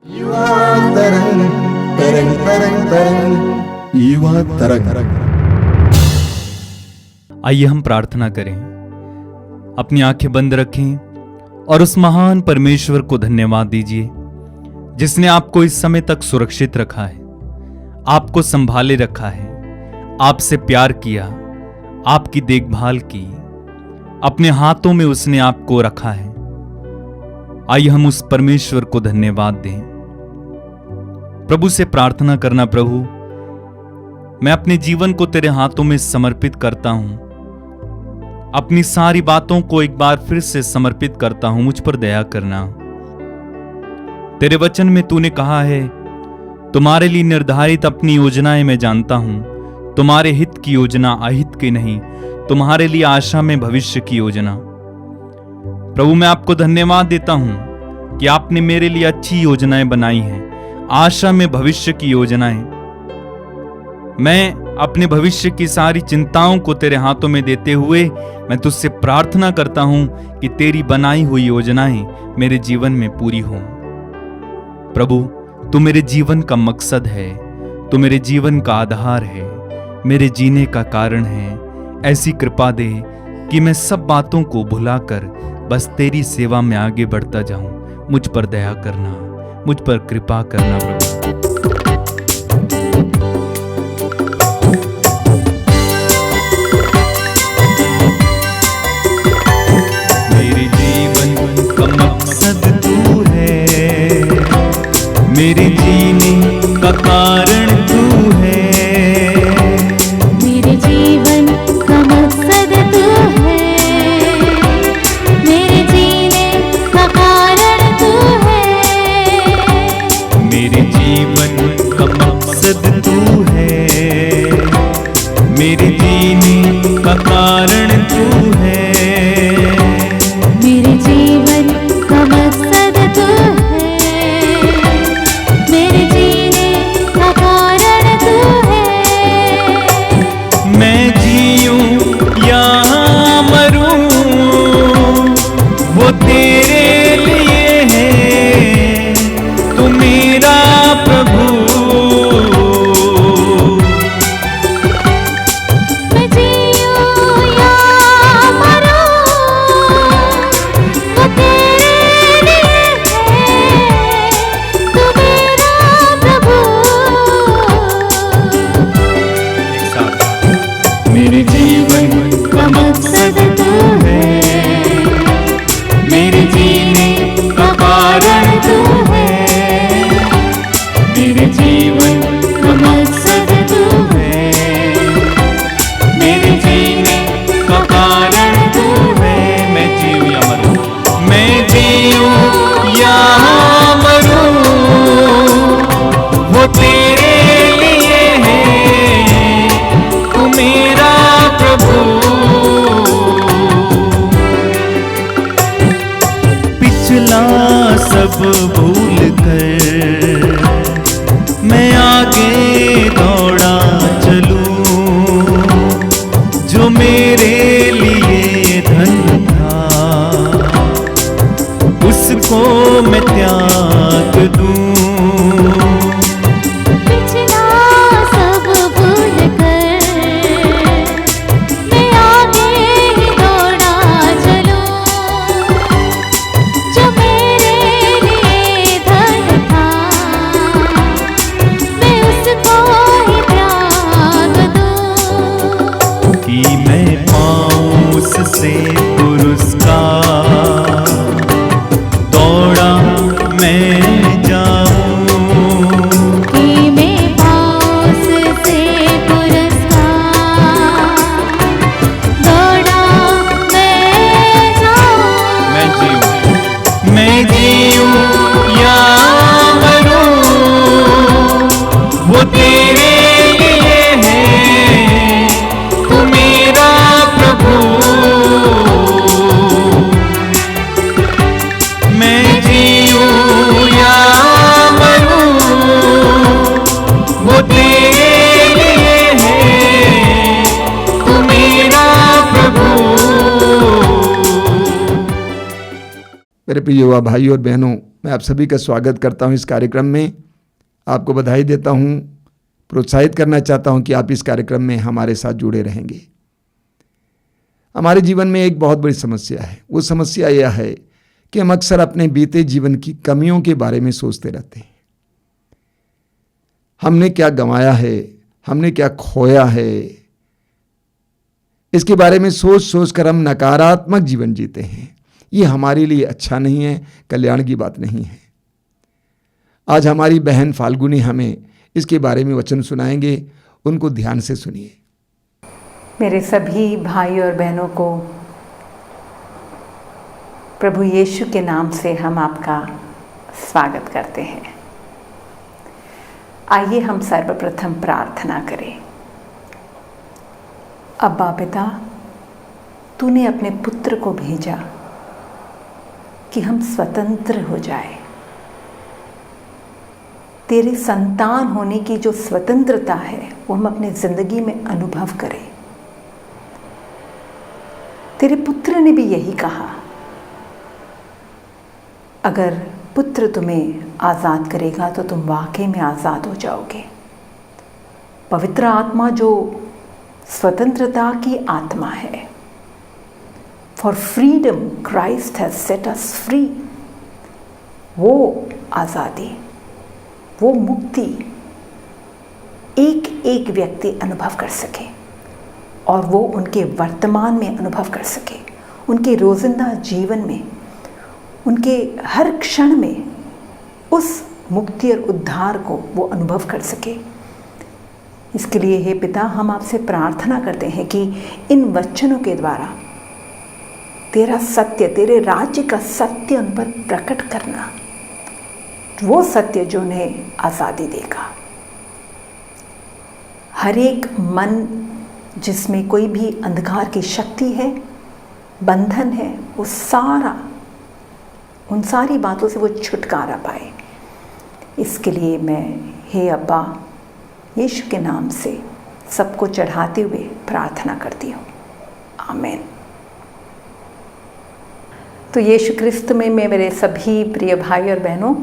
युवा तरंग तरंग तरंग तरंग युवा तरंग। आइए हम प्रार्थना करें। अपनी आंखें बंद रखें और उस महान परमेश्वर को धन्यवाद दीजिए जिसने आपको इस समय तक सुरक्षित रखा है, आपको संभाले रखा है, आपसे प्यार किया, आपकी देखभाल की, अपने हाथों में उसने आपको रखा है। आइए हम उस परमेश्वर को धन्यवाद दें। प्रभु से प्रार्थना करना, प्रभु मैं अपने जीवन को तेरे हाथों में समर्पित करता हूं, अपनी सारी बातों को एक बार फिर से समर्पित करता हूं। मुझ पर दया करना। तेरे वचन में तूने कहा है, तुम्हारे लिए निर्धारित अपनी योजनाएं मैं जानता हूं, तुम्हारे हित की योजना अहित की नहीं, तुम्हारे लिए आशा में भविष्य की योजना। प्रभु मैं आपको धन्यवाद देता हूं कि आपने मेरे लिए अच्छी योजनाएं बनाई हैं, आशा में भविष्य की योजनाएं। मैं अपने भविष्य की सारी चिंताओं को तेरे हाथों में देते हुए मैं तुझसे प्रार्थना करता हूं कि तेरी बनाई हुई योजनाएं मेरे जीवन में पूरी हों। प्रभु तू मेरे जीवन का मकसद है, तू मेरे जीवन का आधार है, मेरे जीने का कारण है। ऐसी कृपा दे कि मैं सब बातों को भुलाकर बस तेरी सेवा में आगे बढ़ता जाऊं। मुझ पर दया करना, मुझ पर कृपा करना प्रभु। मेरे जीवन का मकसद तू है, मेरे जीने का कारण तू है। मेरे जीवन का मकसद तू है, मेरे जीने का कारण तू है। मेरे जीवन का मकसद तू है, मेरे जीने का कारण तू है। मेरे जीवन का मकसद तू है, मेरे जीने का कारण तू है। मैं जीऊं या मरूं वो तेरे लिए है, तू मेरा प्रभु। मैं जीऊं या मरूं वो तेरे लिए है, तू मेरा प्रभु। एक साथ। मेरे जीवन का मकसद तू है, मेरे जीने का कारण तू है। मेरे जीवन का मकसद तू है, मेरे जीने का कारण तू है। मैं जीऊं या मरूं, मैं जीऊं या मरूं वो तेरे लिए है, तू मेरा प्रभु। पिछला सब भूल कर मैं आगे दौड़ा चलूं, जो मेरे लिए धन था उसको मैं त्याग दूं। पिछला सब भूल कर मैं आगे ही दौड़ा चलूं, जो मेरे लिए धन था मैं उसको ही त्याग दूं। कि मैं प्रिय युवा भाई और बहनों, मैं आप सभी का स्वागत करता हूं इस कार्यक्रम में। आपको बधाई देता हूं, प्रोत्साहित करना चाहता हूं कि आप इस कार्यक्रम में हमारे साथ जुड़े रहेंगे। हमारे जीवन में एक बहुत बड़ी समस्या है। वो समस्या यह है कि हम अक्सर अपने बीते जीवन की कमियों के बारे में सोचते रहते हैं। हमने क्या गंवाया है, हमने क्या खोया है, इसके बारे में सोच सोच कर हम नकारात्मक जीवन जीते हैं। ये हमारे लिए अच्छा नहीं है, कल्याण की बात नहीं है। आज हमारी बहन फाल्गुनी हमें इसके बारे में वचन सुनाएंगे, उनको ध्यान से सुनिए। मेरे सभी भाई और बहनों को प्रभु यीशु के नाम से हम आपका स्वागत करते हैं। आइए हम सर्वप्रथम प्रार्थना करें। अब्बा पिता, तूने अपने पुत्र को भेजा कि हम स्वतंत्र हो जाए। तेरे संतान होने की जो स्वतंत्रता है वो हम अपनी जिंदगी में अनुभव करें। तेरे पुत्र ने भी यही कहा, अगर पुत्र तुम्हें आज़ाद करेगा तो तुम वाकई में आज़ाद हो जाओगे। पवित्र आत्मा जो स्वतंत्रता की आत्मा है, for freedom Christ has set us free, वो आज़ादी, वो मुक्ति एक एक व्यक्ति अनुभव कर सके और वो उनके वर्तमान में अनुभव कर सके, उनके रोजिंदा जीवन में, उनके हर क्षण में उस मुक्ति और उद्धार को वो अनुभव कर सके। इसके लिए हे पिता, हम आपसे प्रार्थना करते हैं कि इन वचनों के द्वारा तेरा सत्य, तेरे राज्य का सत्य उन पर प्रकट करना, वो सत्य जो उन्हें आज़ादी देगा। हर एक मन जिसमें कोई भी अंधकार की शक्ति है, बंधन है, वो सारा, उन सारी बातों से वो छुटकारा पाए। इसके लिए मैं हे अब्बा यीशु के नाम से सबको चढ़ाते हुए प्रार्थना करती हूँ, आमीन। तो यीशु क्रिस्त में मेरे सभी प्रिय भाई और बहनों,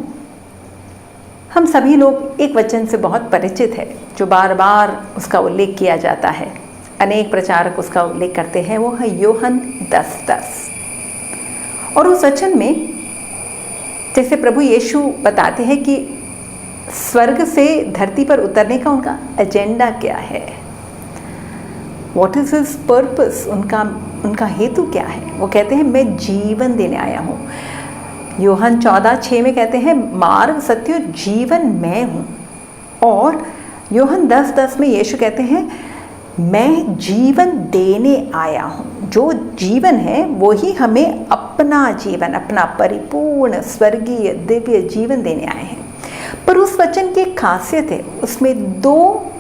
हम सभी लोग एक वचन से बहुत परिचित है जो बार बार उसका उल्लेख किया जाता है, अनेक प्रचारक उसका उल्लेख करते हैं, वो है यूहन्ना 10:10। और उस वचन में जैसे प्रभु यीशु बताते हैं कि स्वर्ग से धरती पर उतरने का उनका एजेंडा क्या है, व्हाट इज हिज पर्पस, उनका हेतु क्या है। वो कहते हैं मैं जीवन देने आया हूँ। यूहन्ना 14:6 में कहते हैं मार्ग, सत्य और जीवन मैं हूँ। और यूहन्ना 10:10 में यीशु कहते हैं मैं जीवन देने आया हूँ। जो जीवन है वो ही हमें अपना जीवन, अपना परिपूर्ण स्वर्गीय दिव्य जीवन देने आए हैं। पर उस वचन की एक खासियत है, उसमें दो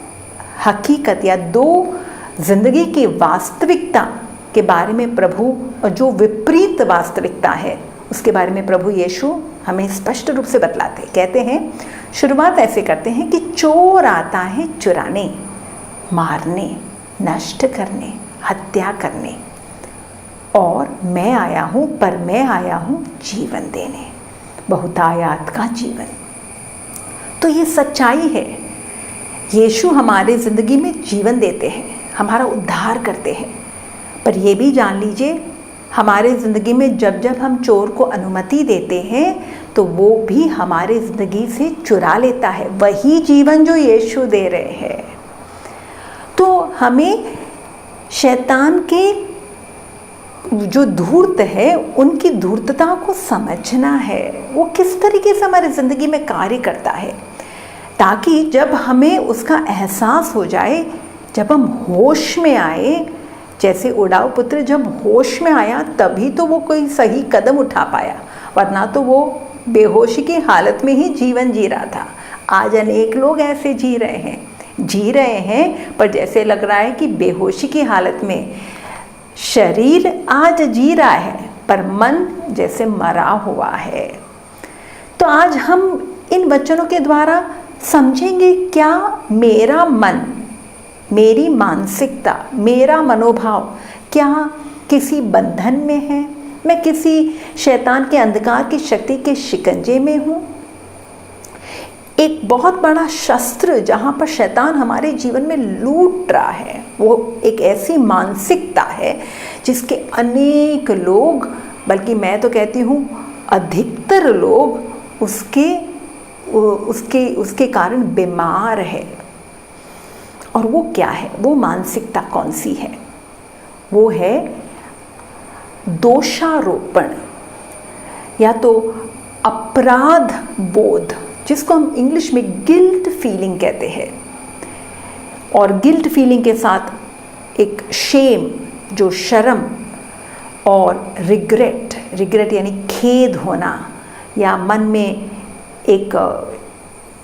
हकीकत या दो जिंदगी की वास्तविकता के बारे में प्रभु, और जो विपरीत वास्तविकता है उसके बारे में प्रभु यीशु हमें स्पष्ट रूप से बतलाते। कहते हैं, शुरुआत ऐसे करते हैं कि चोर आता है चुराने, मारने, नष्ट करने, हत्या करने, और मैं आया हूँ, पर मैं आया हूँ जीवन देने, बहुतायात का जीवन। तो ये सच्चाई है, यीशु हमारे ज़िंदगी में जीवन देते हैं, हमारा उद्धार करते हैं। पर ये भी जान लीजिए, हमारे ज़िंदगी में जब जब हम चोर को अनुमति देते हैं तो वो भी हमारे ज़िंदगी से चुरा लेता है वही जीवन जो यीशु दे रहे हैं। तो हमें शैतान के जो धूर्त है उनकी धूर्तता को समझना है, वो किस तरीके से हमारी ज़िंदगी में कार्य करता है, ताकि जब हमें उसका एहसास हो जाए, जब हम होश में आए, जैसे उड़ाऊ पुत्र जब होश में आया तभी तो वो कोई सही कदम उठा पाया, वरना तो वो बेहोशी की हालत में ही जीवन जी रहा था। आज अनेक लोग ऐसे जी रहे हैं पर जैसे लग रहा है कि बेहोशी की हालत में। शरीर आज जी रहा है पर मन जैसे मरा हुआ है। तो आज हम इन वचनों के द्वारा समझेंगे क्या मेरा मन, मेरी मानसिकता, मेरा मनोभाव क्या किसी बंधन में है, मैं किसी शैतान के अंधकार की शक्ति के शिकंजे में हूँ। एक बहुत बड़ा शस्त्र जहाँ पर शैतान हमारे जीवन में लूट रहा है, वो एक ऐसी मानसिकता है जिसके अनेक लोग, बल्कि मैं तो कहती हूँ अधिकतर लोग उसके कारण बीमार है। और वो क्या है, वो मानसिकता कौन सी है? वो है दोषारोपण या तो अपराध बोध, जिसको हम इंग्लिश में गिल्ट फीलिंग कहते हैं। और गिल्ट फीलिंग के साथ एक शेम, जो शर्म, और रिग्रेट यानी खेद होना, या मन में एक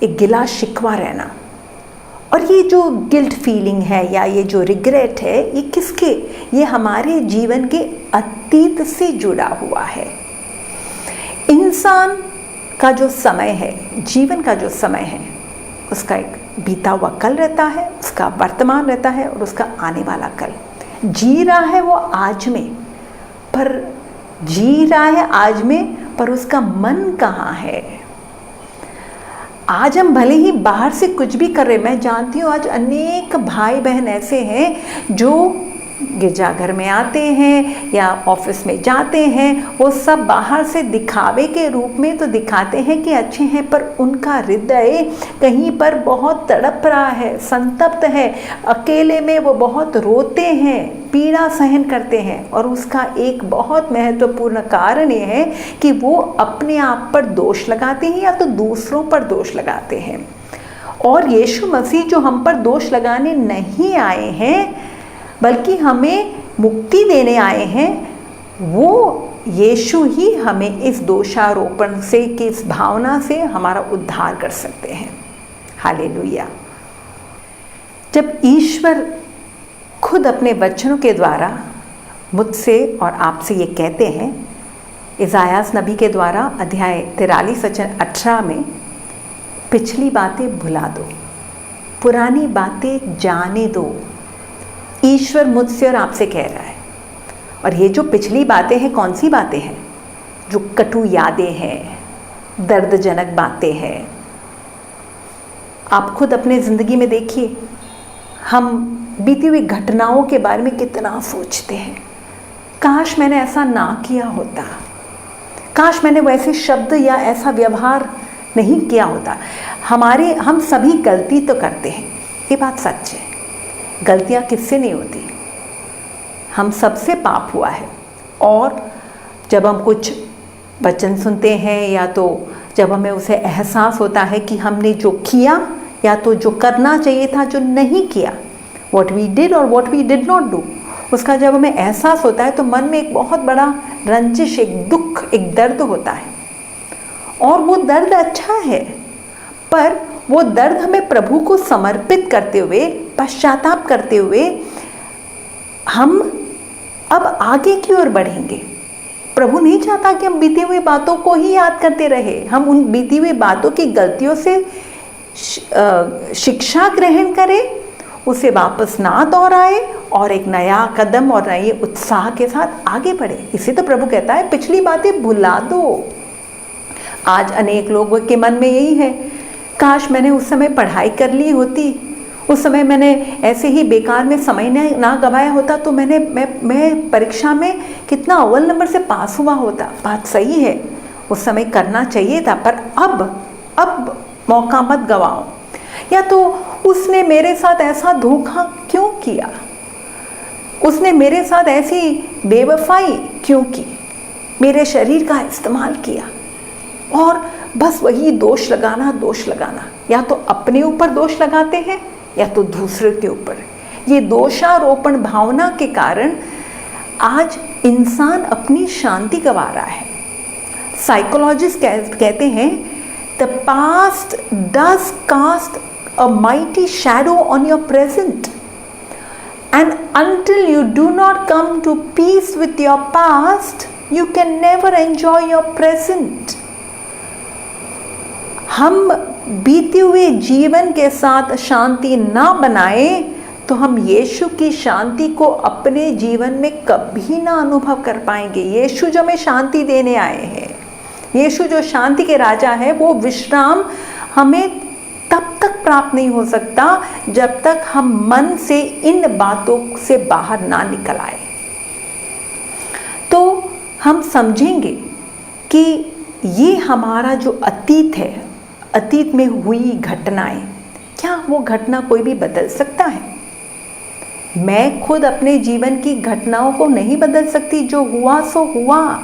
गिला शिकवा रहना। और ये जो गिल्ट फीलिंग है या ये जो रिग्रेट है, ये किसके? ये हमारे जीवन के अतीत से जुड़ा हुआ है। इंसान का जो समय है, जीवन का जो समय है, उसका एक बीता हुआ कल रहता है, उसका वर्तमान रहता है और उसका आने वाला कल। जी रहा है वो आज में, पर उसका मन कहाँ है? आज हम भले ही बाहर से कुछ भी कर रहे, मैं जानती हूँ आज अनेक भाई बहन ऐसे हैं जो गिरजाघर में आते हैं या ऑफिस में जाते हैं, वो सब बाहर से दिखावे के रूप में तो दिखाते हैं कि अच्छे हैं, पर उनका हृदय कहीं पर बहुत तड़प रहा है, संतप्त है। अकेले में वो बहुत रोते हैं, पीड़ा सहन करते हैं। और उसका एक बहुत महत्वपूर्ण कारण ये है कि वो अपने आप पर दोष लगाते हैं या तो दूसरों पर दोष लगाते हैं। और यीशु मसीह जो हम पर दोष लगाने नहीं आए हैं बल्कि हमें मुक्ति देने आए हैं, वो यीशु ही हमें इस दोषारोपण से, कि इस भावना से हमारा उद्धार कर सकते हैं। हालेलुया। जब ईश्वर खुद अपने वचनों के द्वारा मुझसे और आपसे ये कहते हैं, इज़ायास नबी के द्वारा अध्याय 43 वचन 18 में, पिछली बातें भुला दो, पुरानी बातें जाने दो। ईश्वर मुझसे और आपसे कह रहा है। और ये जो पिछली बातें हैं, कौन सी बातें हैं? जो कटु यादें हैं, दर्दजनक बातें हैं। आप खुद अपने ज़िंदगी में देखिए, हम बीती हुई घटनाओं के बारे में कितना सोचते हैं। काश मैंने ऐसा ना किया होता, काश मैंने वैसे शब्द या ऐसा व्यवहार नहीं किया होता। हम सभी गलती तो करते हैं, ये बात सच है। गलतियाँ किससे नहीं होती? हम सबसे पाप हुआ है। और जब हम कुछ वचन सुनते हैं या तो जब हमें उसे एहसास होता है कि हमने जो किया या तो जो करना चाहिए था जो नहीं किया, what we did और what we did not do, उसका जब हमें एहसास होता है तो मन में एक बहुत बड़ा रंजिश, एक दुख, एक दर्द होता है। और वो दर्द अच्छा है, पर वो दर्द हमें प्रभु को समर्पित करते हुए, पश्चाताप करते हुए हम अब आगे की ओर बढ़ेंगे। प्रभु नहीं चाहता कि हम बीती हुई बातों को ही याद करते रहे। हम उन बीती हुई बातों की गलतियों से शिक्षा ग्रहण करें, उसे वापस ना दोहराए और एक नया कदम और नए उत्साह के साथ आगे बढ़े। इसे तो प्रभु कहता है पिछली बातें भुला दो। आज अनेक लोगों के मन में यही है, काश मैंने उस समय पढ़ाई कर ली होती, उस समय मैंने ऐसे ही बेकार में समय ना गंवाया होता तो मैं परीक्षा में कितना अव्वल नंबर से पास हुआ होता। बात सही है, उस समय करना चाहिए था, पर अब मौका मत गवाओ। या तो उसने मेरे साथ ऐसा धोखा क्यों किया, उसने मेरे साथ ऐसी बेवफाई क्यों की, मेरे शरीर का इस्तेमाल किया। और बस वही दोष लगाना, या तो अपने ऊपर दोष लगाते हैं या तो दूसरे के ऊपर। ये दोषारोपण भावना के कारण आज इंसान अपनी शांति गंवा रहा है। साइकोलॉजिस्ट कहते हैं, the past does cast a mighty shadow on your present, and until you do not come to peace with your past, you can never enjoy your present. हम बीते हुए जीवन के साथ शांति ना बनाए तो हम यीशु की शांति को अपने जीवन में कभी ना अनुभव कर पाएंगे। यीशु जो हमें शांति देने आए हैं, यीशु जो शांति के राजा है, वो विश्राम हमें तब तक प्राप्त नहीं हो सकता जब तक हम मन से इन बातों से बाहर ना निकल आए। तो हम समझेंगे कि ये हमारा जो अतीत है, अतीत में हुई घटनाएं, क्या वो घटना कोई भी बदल सकता है? मैं खुद अपने जीवन की घटनाओं को नहीं बदल सकती, जो हुआ सो हुआ।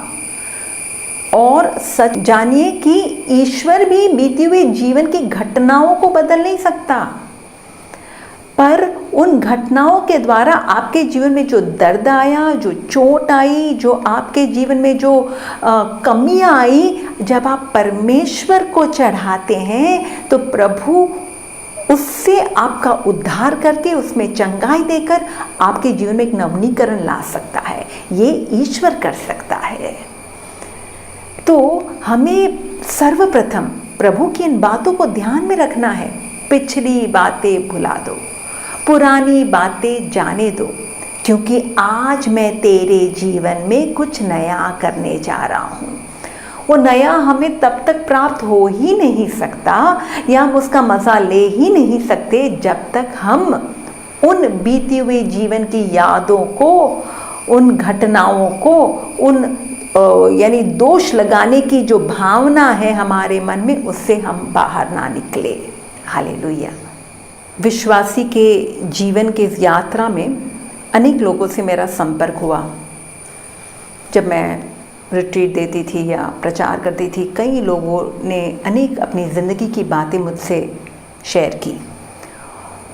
और सच जानिए कि ईश्वर भी बीते हुए जीवन की घटनाओं को बदल नहीं सकता, पर उन घटनाओं के द्वारा आपके जीवन में जो दर्द आया, जो चोट आई, जो आपके जीवन में जो कमियां आई, जब आप परमेश्वर को चढ़ाते हैं तो प्रभु उससे आपका उद्धार करके, उसमें चंगाई देकर आपके जीवन में एक नवीनीकरण ला सकता है। ये ईश्वर कर सकता है। तो हमें सर्वप्रथम प्रभु की इन बातों को ध्यान में रखना है। पिछली बातें भुला दो, पुरानी बातें जाने दो, क्योंकि आज मैं तेरे जीवन में कुछ नया करने जा रहा हूँ। वो नया हमें तब तक प्राप्त हो ही नहीं सकता, या हम उसका मज़ा ले ही नहीं सकते जब तक हम उन बीती हुई जीवन की यादों को, उन घटनाओं को, उन यानी दोष लगाने की जो भावना है हमारे मन में, उससे हम बाहर ना निकले। हालेलुया। विश्वासी के जीवन के इस यात्रा में अनेक लोगों से मेरा संपर्क हुआ। जब मैं रिट्रीट देती थी या प्रचार करती थी, कई लोगों ने अनेक अपनी ज़िंदगी की बातें मुझसे शेयर की,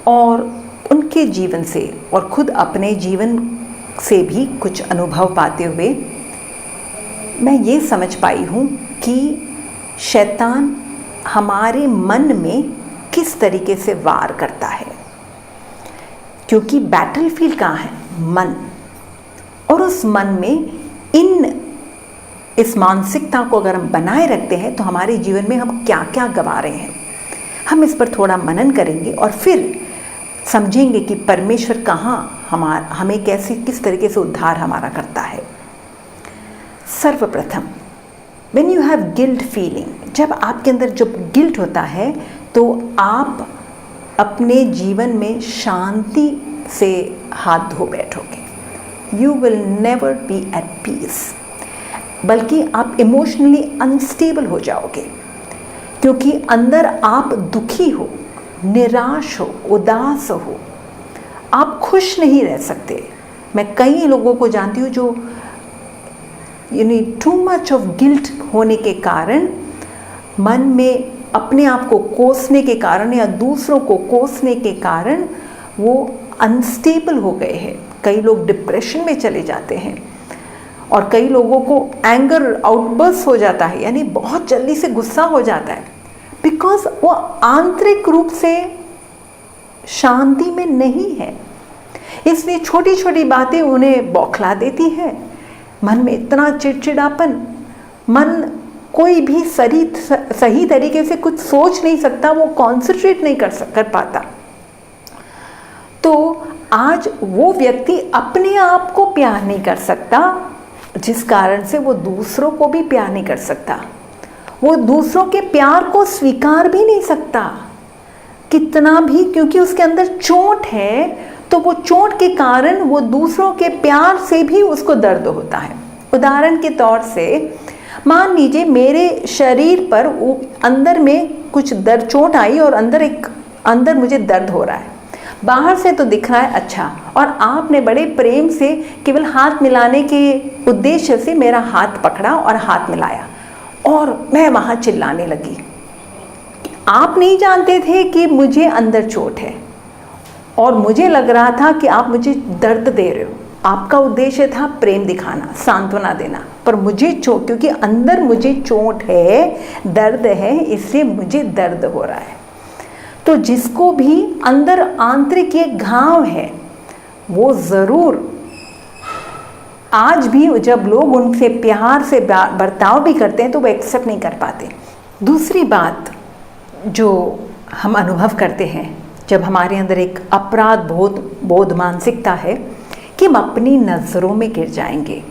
और उनके जीवन से और खुद अपने जीवन से भी कुछ अनुभव पाते हुए मैं ये समझ पाई हूँ कि शैतान हमारे मन में किस तरीके से वार करता है। क्योंकि बैटलफील्ड कहाँ है? मन। और उस मन में इस मानसिकता को अगर हम बनाए रखते हैं तो हमारे जीवन में हम क्या क्या गवा रहे हैं। हम इस पर थोड़ा मनन करेंगे और फिर समझेंगे कि परमेश्वर कहाँ हमें किस तरीके से उद्धार हमारा करता है। सर्वप्रथम, when you have guilt feeling, जब आपके अंदर जब गिल्ट होता है तो आप अपने जीवन में शांति से हाथ धो बैठोगे। You will never be at peace, बल्कि आप इमोशनली अनस्टेबल हो जाओगे, क्योंकि अंदर आप दुखी हो, निराश हो, उदास हो, आप खुश नहीं रह सकते। मैं कई लोगों को जानती हूँ जो टू मच ऑफ गिल्ट होने के कारण, मन में अपने आप को कोसने के कारण या दूसरों को कोसने के कारण वो अनस्टेबल हो गए हैं। कई लोग डिप्रेशन में चले जाते हैं, और कई लोगों को एंगर आउटबर्स्ट हो जाता है, यानी बहुत जल्दी से गुस्सा हो जाता है, बिकॉज वो आंतरिक रूप से शांति में नहीं है। इसलिए छोटी छोटी बातें उन्हें बौखला देती है। मन में इतना चिड़चिड़ापन, मन कोई भी सही तरीके से कुछ सोच नहीं सकता, वो कॉन्सेंट्रेट नहीं कर पाता। तो आज वो व्यक्ति अपने आप को प्यार नहीं कर सकता, जिस कारण से वो दूसरों को भी प्यार नहीं कर सकता। वो दूसरों के प्यार को स्वीकार भी नहीं सकता कितना भी, क्योंकि उसके अंदर चोट है। तो वो चोट के कारण वो दूसरों के प्यार से भी उसको दर्द होता है। उदाहरण के तौर से मान लीजिए मेरे शरीर पर अंदर में कुछ दर्द, चोट आई और अंदर मुझे दर्द हो रहा है। बाहर से तो दिख रहा है अच्छा, और आपने बड़े प्रेम से केवल हाथ मिलाने के उद्देश्य से मेरा हाथ पकड़ा और हाथ मिलाया, और मैं वहाँ चिल्लाने लगी। आप नहीं जानते थे कि मुझे अंदर चोट है, और मुझे लग रहा था कि आप मुझे दर्द दे रहे हो। आपका उद्देश्य था प्रेम दिखाना, सांत्वना देना, पर मुझे चोट, क्योंकि अंदर मुझे चोट है, दर्द है, इसलिए मुझे दर्द हो रहा है। तो जिसको भी अंदर आंतरिक एक घाव है, वो ज़रूर आज भी जब लोग उनसे प्यार से बर्ताव भी करते हैं तो वो एक्सेप्ट नहीं कर पाते। दूसरी बात जो हम अनुभव करते हैं, जब हमारे अंदर एक अपराध बोध मानसिकता है कि हम अपनी नज़रों में गिर जाएंगे,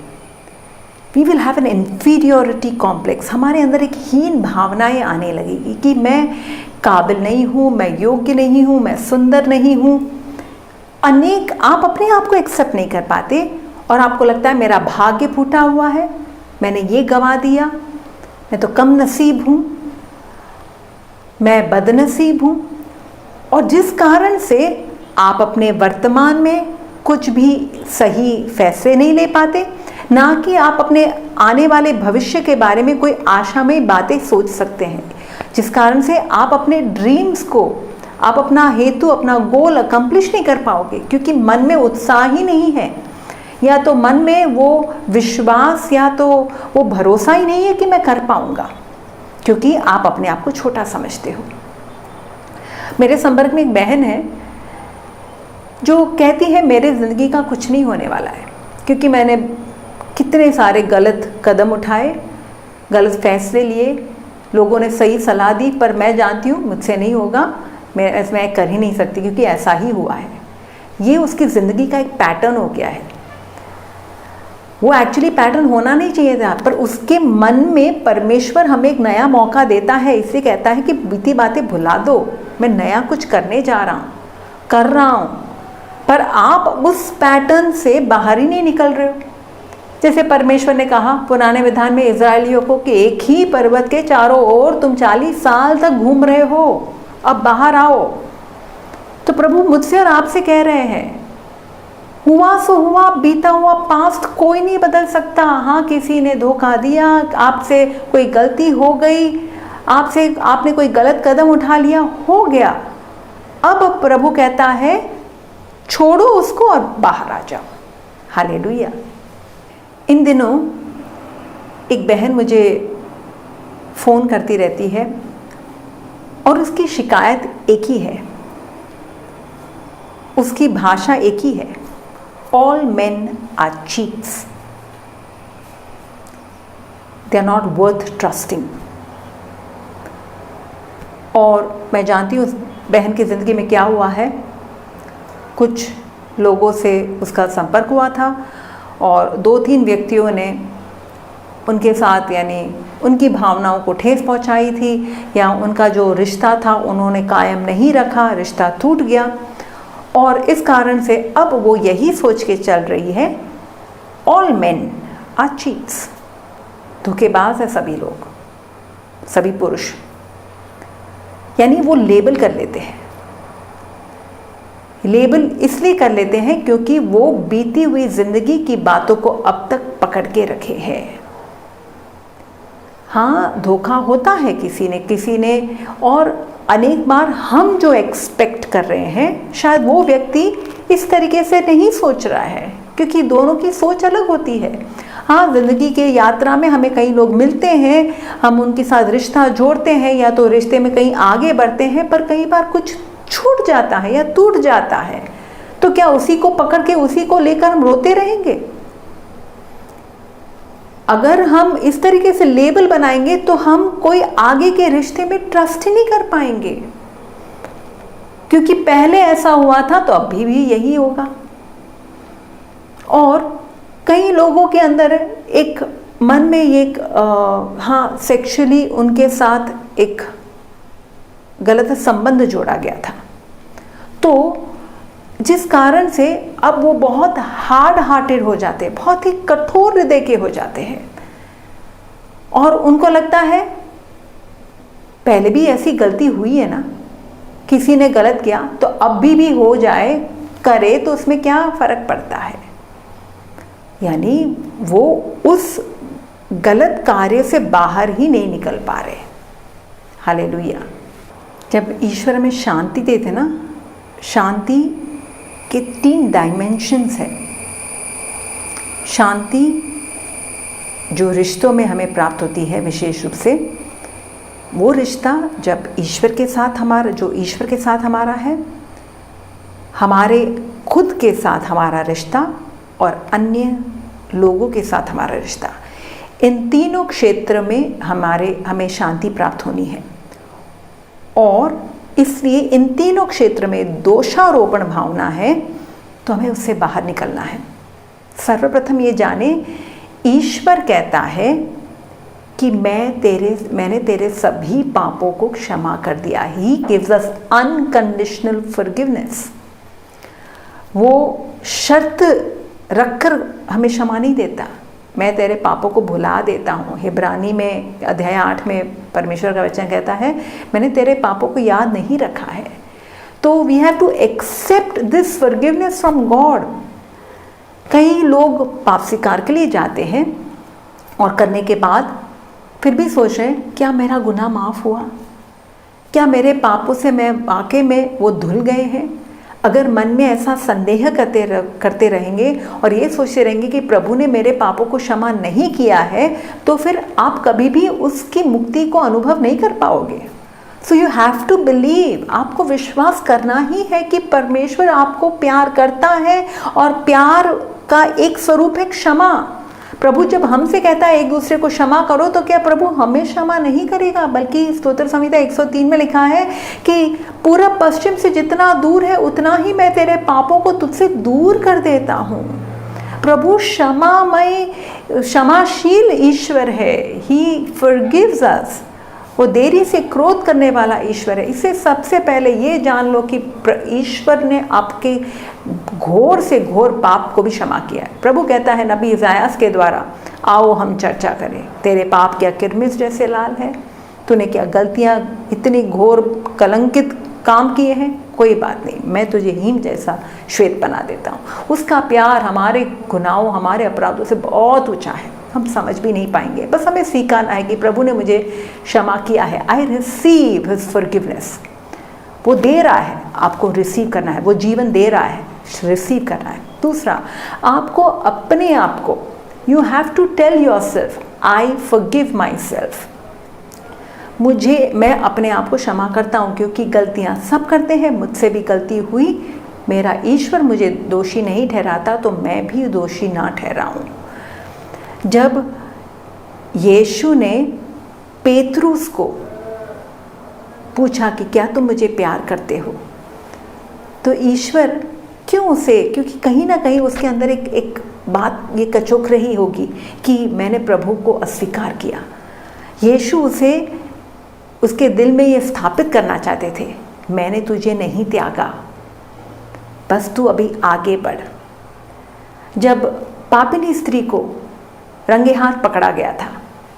we will have an inferiority complex, हमारे अंदर एक हीन भावनाएं आने लगेगी कि मैं काबिल नहीं हूँ, मैं योग्य नहीं हूँ, मैं सुंदर नहीं हूँ। आप अपने आप को एक्सेप्ट नहीं कर पाते और आपको लगता है मेरा भाग्य फूटा हुआ है, मैंने ये गंवा दिया, मैं तो कम नसीब हूँ, मैं बदनसीब हूँ। और जिस कारण से आप अपने वर्तमान में कुछ भी सही फैसले नहीं ले पाते, ना कि आप अपने आने वाले भविष्य के बारे में कोई आशामयी बातें सोच सकते हैं, जिस कारण से आप अपने ड्रीम्स को, आप अपना हेतु, अपना गोल अकम्प्लिश नहीं कर पाओगे, क्योंकि मन में उत्साह ही नहीं है, या तो मन में वो विश्वास या तो वो भरोसा ही नहीं है कि मैं कर पाऊंगा, क्योंकि आप अपने आप को छोटा समझते हो। मेरे संपर्क में एक बहन है जो कहती है मेरे ज़िंदगी का कुछ नहीं होने वाला है, क्योंकि मैंने कितने सारे गलत कदम उठाए, गलत फैसले लिए, लोगों ने सही सलाह दी, पर मैं जानती हूँ मुझसे नहीं होगा, मैं कर ही नहीं सकती, क्योंकि ऐसा ही हुआ है। ये उसकी ज़िंदगी का एक पैटर्न हो गया है। वो एक्चुअली पैटर्न होना नहीं चाहिए था, पर उसके मन में परमेश्वर हमें एक नया मौका देता है, इसलिए कहता है कि बीती बातें भुला दो, मैं नया कुछ करने जा रहा हूँ, कर रहा हूँ। पर आप उस पैटर्न से बाहर ही नहीं निकल रहे हो। जैसे परमेश्वर ने कहा पुराने विधान में इजरायलियों को कि एक ही पर्वत के चारों ओर तुम 40 साल तक घूम रहे हो, अब बाहर आओ। तो प्रभु मुझसे और आपसे कह रहे हैं, हुआ सो हुआ, बीता हुआ पास्ट कोई नहीं बदल सकता। हाँ, किसी ने धोखा दिया, आपसे कोई गलती हो गई, आपने कोई गलत कदम उठा लिया, हो गया। अब प्रभु कहता है छोड़ो उसको और बाहर आ जाओ। हालेलुया। इन दिनों एक बहन मुझे फ़ोन करती रहती है और उसकी शिकायत एक ही है, उसकी भाषा एक ही है, all men are cheats, they are not worth trusting. और मैं जानती हूँ उस बहन की ज़िंदगी में क्या हुआ है। कुछ लोगों से उसका संपर्क हुआ था और 2-3 व्यक्तियों ने उनके साथ यानी उनकी भावनाओं को ठेस पहुंचाई थी, या उनका जो रिश्ता था उन्होंने कायम नहीं रखा, रिश्ता टूट गया। और इस कारण से अब वो यही सोच के चल रही है, ऑल मेन आर चीट्स, धोखेबाज है सभी लोग, सभी पुरुष। यानी वो लेबल कर लेते हैं, लेबल इसलिए कर लेते हैं क्योंकि वो बीती हुई जिंदगी की बातों को अब तक पकड़ के रखे हैं। हाँ, धोखा होता है किसी ने और अनेक बार हम जो एक्सपेक्ट कर रहे हैं शायद वो व्यक्ति इस तरीके से नहीं सोच रहा है, क्योंकि दोनों की सोच अलग होती है। हाँ, ज़िंदगी के यात्रा में हमें कई लोग मिलते हैं, हम उनके साथ रिश्ता जोड़ते हैं या तो रिश्ते में कहीं आगे बढ़ते हैं, पर कई बार कुछ छूट जाता है या टूट जाता है, तो क्या उसी को पकड़ के उसी को लेकर हम रोते रहेंगे? अगर हम इस तरीके से लेबल बनाएंगे तो हम कोई आगे के रिश्ते में ट्रस्ट ही नहीं कर पाएंगे, क्योंकि पहले ऐसा हुआ था तो अभी भी यही होगा। और कई लोगों के अंदर एक मन में एक हाँ, सेक्सुअली उनके साथ एक गलत संबंध जोड़ा गया था, तो जिस कारण से अब वो बहुत हार्ड हार्टेड हो जाते हैं, बहुत ही कठोर हृदय के हो जाते हैं, और उनको लगता है पहले भी ऐसी गलती हुई है ना, किसी ने गलत किया तो अब भी हो जाए, करे तो उसमें क्या फर्क पड़ता है। यानी वो उस गलत कार्य से बाहर ही नहीं निकल पा रहे। हालेलुया। जब ईश्वर हमें शांति देते ना, शांति के 3 डायमेंशंस हैं। शांति जो रिश्तों में हमें प्राप्त होती है, विशेष रूप से वो रिश्ता जब ईश्वर के साथ हमारा है, हमारे खुद के साथ हमारा रिश्ता और अन्य लोगों के साथ हमारा रिश्ता, इन तीनों क्षेत्र में हमें शांति प्राप्त होनी है। और इसलिए इन तीनों क्षेत्र में दोषारोपण भावना है तो हमें उससे बाहर निकलना है। सर्वप्रथम ये जाने, ईश्वर कहता है कि मैंने तेरे सभी पापों को क्षमा कर दिया। He gives us unconditional forgiveness. वो शर्त रखकर हमें क्षमा नहीं देता। मैं तेरे पापों को भुला देता हूँ। इब्रानी में अध्याय 8 में परमेश्वर का वचन कहता है, मैंने तेरे पापों को याद नहीं रखा है। तो we have to accept this forgiveness from God. कई लोग पाप स्वीकार के लिए जाते हैं और करने के बाद फिर भी सोच रहे हैं, क्या मेरा गुनाह माफ़ हुआ? क्या मेरे पापों से मैं वाकई में वो धुल गए हैं? अगर मन में ऐसा संदेह करते रहेंगे और ये सोचते रहेंगे कि प्रभु ने मेरे पापों को क्षमा नहीं किया है, तो फिर आप कभी भी उसकी मुक्ति को अनुभव नहीं कर पाओगे। So you have to believe. आपको विश्वास करना ही है कि परमेश्वर आपको प्यार करता है और प्यार का एक स्वरूप है क्षमा। प्रभु जब हमसे कहता है एक दूसरे को क्षमा करो, तो क्या प्रभु हमें क्षमा नहीं करेगा? बल्कि स्तोत्र संहिता 103 में लिखा है कि पूरब पश्चिम से जितना दूर है उतना ही मैं तेरे पापों को तुझसे दूर कर देता हूँ। प्रभु क्षमामय, क्षमाशील ईश्वर है। ही फॉरगिव्स अस। वो देरी से क्रोध करने वाला ईश्वर है। इससे सबसे पहले ये जान लो कि ईश्वर ने आपके घोर से घोर पाप को भी क्षमा किया है। प्रभु कहता है नबी इज़ायास के द्वारा, आओ हम चर्चा करें। तेरे पाप क्या किरमिज जैसे लाल है? तूने क्या गलतियां इतनी घोर कलंकित काम किए हैं? कोई बात नहीं, मैं तुझे हिम जैसा श्वेत बना देता हूँ। उसका प्यार हमारे गुनाहों, हमारे अपराधों से बहुत ऊंचा है। हम समझ भी नहीं पाएंगे। बस हमें स्वीकारना है कि प्रभु ने मुझे क्षमा किया है। I receive his forgiveness. वो दे रहा है, आपको रिसीव करना है। वो जीवन दे रहा है, रिसीव करना है। दूसरा, आपको अपने आप को, you have to tell yourself, I forgive myself. मैं अपने आप को क्षमा करता हूँ, क्योंकि गलतियाँ सब करते हैं, मुझसे भी गलती हुई। मेरा ईश्वर मुझे दोषी नहीं ठहराता, तो मैं भी दोषी ना ठहराऊँ। जब यीशु ने पेतरुस को पूछा कि क्या तुम मुझे प्यार करते हो, तो ईश्वर क्यों उसे, क्योंकि कहीं ना कहीं उसके अंदर एक बात ये कचोक रही होगी कि मैंने प्रभु को अस्वीकार किया। यीशु उसे उसके दिल में ये स्थापित करना चाहते थे, मैंने तुझे नहीं त्यागा, बस तू अभी आगे बढ़। जब पापिनी स्त्री को रंगे हाथ पकड़ा गया था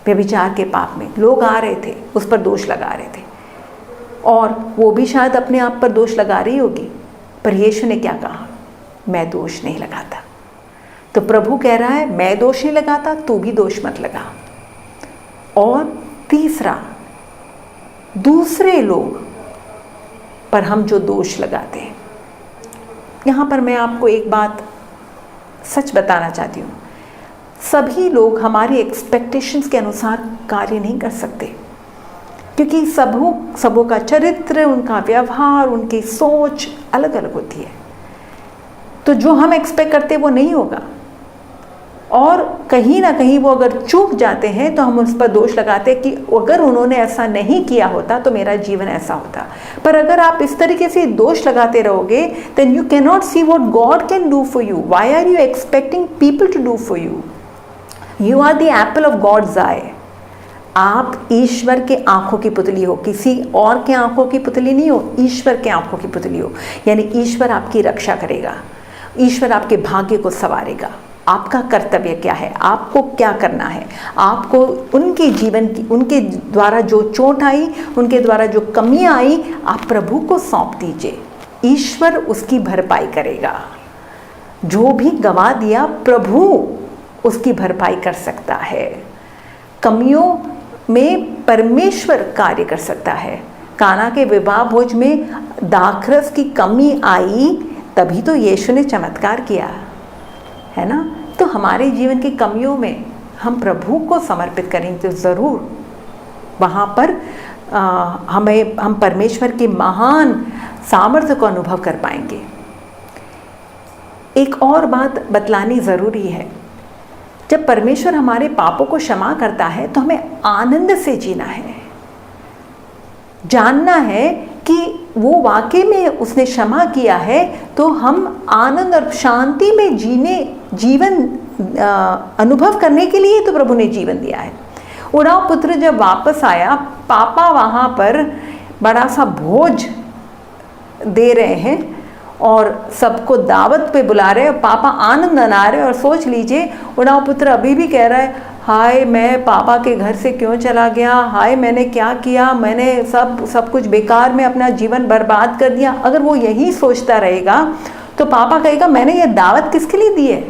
व्यभिचार के पाप में, लोग आ रहे थे, उस पर दोष लगा रहे थे, और वो भी शायद अपने आप पर दोष लगा रही होगी, पर यीशु ने क्या कहा? मैं दोष नहीं लगाता। तो प्रभु कह रहा है मैं दोष नहीं लगाता, तू भी दोष मत लगा। और तीसरा, दूसरे लोग पर हम जो दोष लगाते हैं, यहाँ पर मैं आपको एक बात सच बताना चाहती हूँ। सभी लोग हमारी एक्सपेक्टेशंस के अनुसार कार्य नहीं कर सकते, क्योंकि सबों का चरित्र, उनका व्यवहार, उनकी सोच अलग अलग होती है। तो जो हम एक्सपेक्ट करते हैं वो नहीं होगा, और कहीं ना कहीं वो अगर चूक जाते हैं तो हम उस पर दोष लगाते हैं कि अगर उन्होंने ऐसा नहीं किया होता तो मेरा जीवन ऐसा होता। पर अगर आप इस तरीके से दोष लगाते रहोगे, then you cannot see what God can do for you. Why are you expecting people to do for you? You are the apple of God's eye. आप ईश्वर के आंखों की पुतली हो, किसी और के आंखों की पुतली नहीं हो, ईश्वर के आंखों की पुतली हो। यानी ईश्वर आपकी रक्षा करेगा, ईश्वर आपके भाग्य को संवारेगा। आपका कर्तव्य क्या है, आपको क्या करना है, आपको उनके जीवन की, उनके द्वारा जो चोट आई, उनके द्वारा जो कमियां आई, आप प्रभु को सौंप दीजिए। ईश्वर उसकी भरपाई करेगा। जो भी गवा दिया, प्रभु उसकी भरपाई कर सकता है। कमियों में परमेश्वर कार्य कर सकता है। काना के विवाह भोज में दाखरस की कमी आई, तभी तो यीशु ने चमत्कार किया, है ना। तो हमारे जीवन की कमियों में हम प्रभु को समर्पित करेंगे तो ज़रूर वहाँ पर हम परमेश्वर के महान सामर्थ्य को अनुभव कर पाएंगे। एक और बात बतलानी ज़रूरी है, जब परमेश्वर हमारे पापों को क्षमा करता है तो हमें आनंद से जीना है। जानना है कि वो वाकई में उसने क्षमा किया है, तो हम आनंद और शांति में जीवन अनुभव करने के लिए तो प्रभु ने जीवन दिया है। उड़ाव पुत्र जब वापस आया, पापा वहाँ पर बड़ा सा भोज दे रहे हैं और सबको दावत पे बुला रहे हैं, पापा आनंद मना रहे हैं। और सोच लीजिए, उड़ाव पुत्र अभी भी कह रहा है, हाय मैं पापा के घर से क्यों चला गया, हाय मैंने क्या किया, मैंने सब कुछ बेकार में अपना जीवन बर्बाद कर दिया। अगर वो यही सोचता रहेगा तो पापा कहेगा, मैंने ये दावत किसके लिए दी है?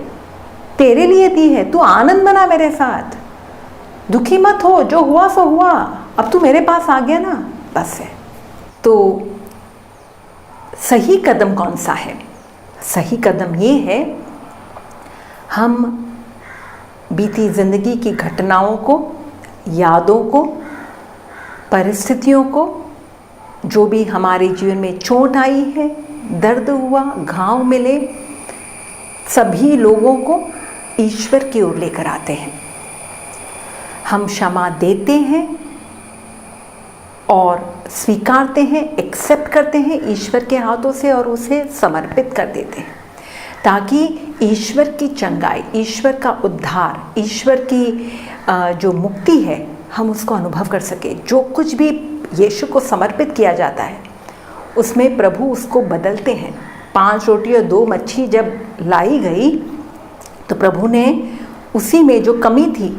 तेरे लिए दी है, तू आनंद मना मेरे साथ, दुखी मत हो, जो हुआ सो हुआ, अब तू मेरे पास आ गया ना, बस है। तो सही कदम कौन सा है? सही कदम ये है, हम बीती जिंदगी की घटनाओं को, यादों को, परिस्थितियों को, जो भी हमारे जीवन में चोट आई है, दर्द हुआ, घाव मिले, सभी लोगों को ईश्वर की ओर लेकर आते हैं। हम क्षमा देते हैं और स्वीकारते हैं, एक्सेप्ट करते हैं ईश्वर के हाथों से और उसे समर्पित कर देते हैं, ताकि ईश्वर की चंगाई, ईश्वर का उद्धार, ईश्वर की जो मुक्ति है, हम उसको अनुभव कर सके। जो कुछ भी यीशु को समर्पित किया जाता है, उसमें प्रभु उसको बदलते हैं। 5 रोटी और 2 मच्छी जब लाई गई तो प्रभु ने उसी में जो कमी थी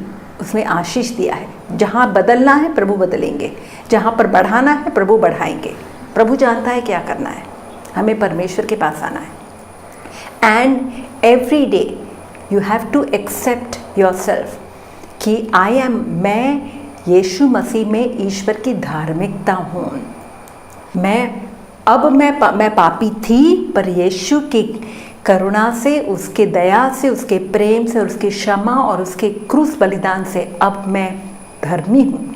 उसमें आशीष दिया है। जहाँ बदलना है प्रभु बदलेंगे, जहाँ पर बढ़ाना है प्रभु बढ़ाएंगे। प्रभु जानता है क्या करना है, हमें परमेश्वर के पास आना है। And every day you have to accept yourself कि मैं यीशु मसीह में ईश्वर की धार्मिकता हूँ। मैं पापी थी, पर यीशु की करुणा से, उसके दया से, उसके प्रेम से और उसके क्षमा और उसके क्रूस बलिदान से अब मैं धर्मी हूँ।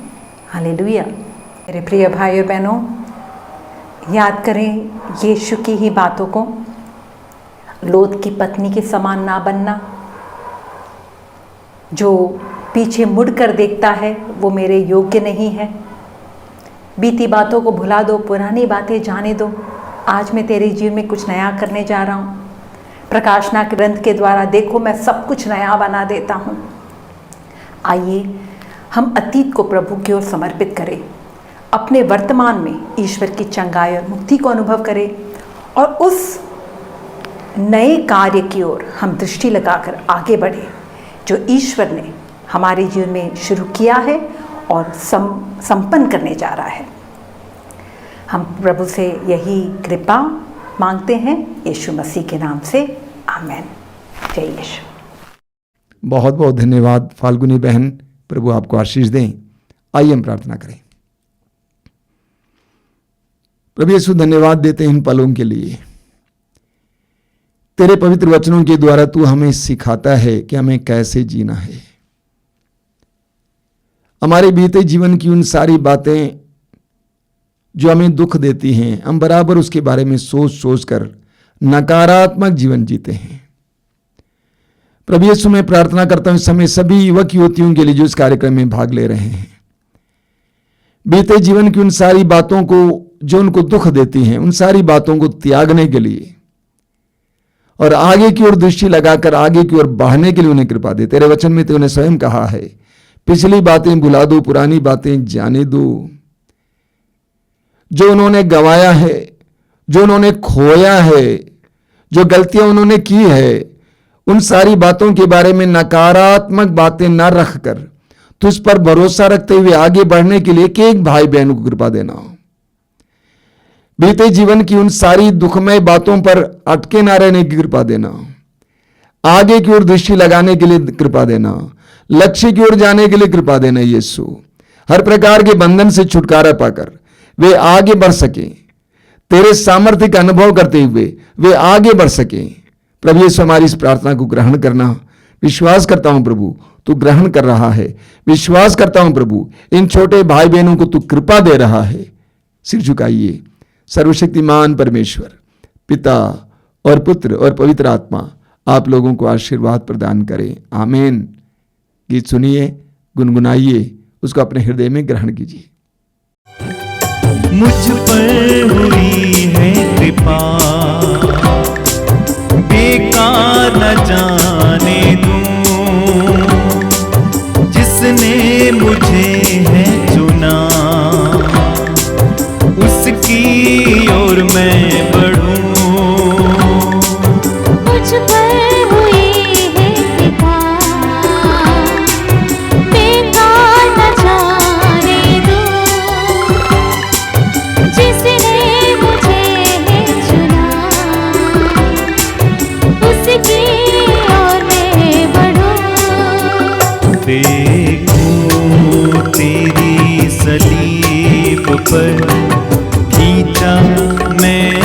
हालेलुया। मेरे प्रिय भाई और बहनों, याद करें यीशु की ही बातों को। लोत की पत्नी के समान ना बनना। जो पीछे मुड़कर देखता है वो मेरे योग्य नहीं है। बीती बातों को भुला दो, पुरानी बातें जाने दो। आज मैं तेरे जीवन में कुछ नया करने जा रहा हूँ। प्रकाशना ग्रंथ के द्वारा देखो, मैं सब कुछ नया बना देता हूँ। आइए हम अतीत को प्रभु की ओर समर्पित करें, अपने वर्तमान में ईश्वर की चंगाई और मुक्ति को अनुभव करें और उस नए कार्य की ओर हम दृष्टि लगाकर आगे बढ़े जो ईश्वर ने हमारे जीवन में शुरू किया है और संपन्न करने जा रहा है। हम प्रभु से यही कृपा मांगते हैं यीशु मसीह के नाम से, आमेन। जय यीशु। बहुत बहुत धन्यवाद फाल्गुनी बहन, प्रभु आपको आशीष दें। आइए हम प्रार्थना करें। प्रभु यीशु, धन्यवाद देते हैं इन पलों के लिए। तेरे पवित्र वचनों के द्वारा तू हमें सिखाता है कि हमें कैसे जीना है। हमारे बीते जीवन की उन सारी बातें जो हमें दुख देती हैं, हम बराबर उसके बारे में सोच सोच कर नकारात्मक जीवन जीते हैं। प्रभु यीशु, मैं प्रार्थना करता हूं इस समय सभी युवक युवतियों के लिए जो इस कार्यक्रम में भाग ले रहे हैं, बीते जीवन की उन सारी बातों को जो उनको दुख देती हैं, उन सारी बातों को त्यागने के लिए और आगे की ओर दृष्टि लगाकर आगे की ओर बढ़ने के लिए उन्हें कृपा दे। तेरे वचन में तूने स्वयं कहा है, पिछली बातें भुला दो, पुरानी बातें जाने दो। जो उन्होंने गंवाया है, जो उन्होंने खोया है, जो गलतियां उन्होंने की है, उन सारी बातों के बारे में नकारात्मक बातें न रखकर तुझ पर भरोसा रखते हुए आगे बढ़ने के लिए एक भाई बहनों को कृपा देना। बीते जीवन की उन सारी दुखमय बातों पर अटके ना रहने की कृपा देना। आगे की ओर दृष्टि लगाने के लिए कृपा देना। लक्ष्य की ओर जाने के लिए कृपा देना। यीशु, हर प्रकार के बंधन से छुटकारा पाकर वे आगे बढ़ सके, तेरे सामर्थ्य का अनुभव करते हुए वे आगे बढ़ सके। प्रभु यीशु, हमारी इस प्रार्थना को ग्रहण करना। विश्वास करता हूं प्रभु तू ग्रहण कर रहा है। विश्वास करता हूं प्रभु इन छोटे भाई बहनों को तू कृपा दे रहा है। सिर झुकाइए। सर्वशक्तिमान परमेश्वर, पिता और पुत्र और पवित्र आत्मा आप लोगों को आशीर्वाद प्रदान करें। आमीन। गीत सुनिए, गुनगुनाइए, उसको अपने हृदय में ग्रहण कीजिए। मुझ पर हुई है कृपा, बेकार न जाने दूं, जिसने मुझे है चुना, उसकी ओर मैं बढ़ूं। मुझ पर हुई है कृपा, बेकार न जाने दूं, जिसने मुझे है चुना, उसकी ओर मैं बढ़ूं। देखूं तेरी सलीब पर खींचा मैं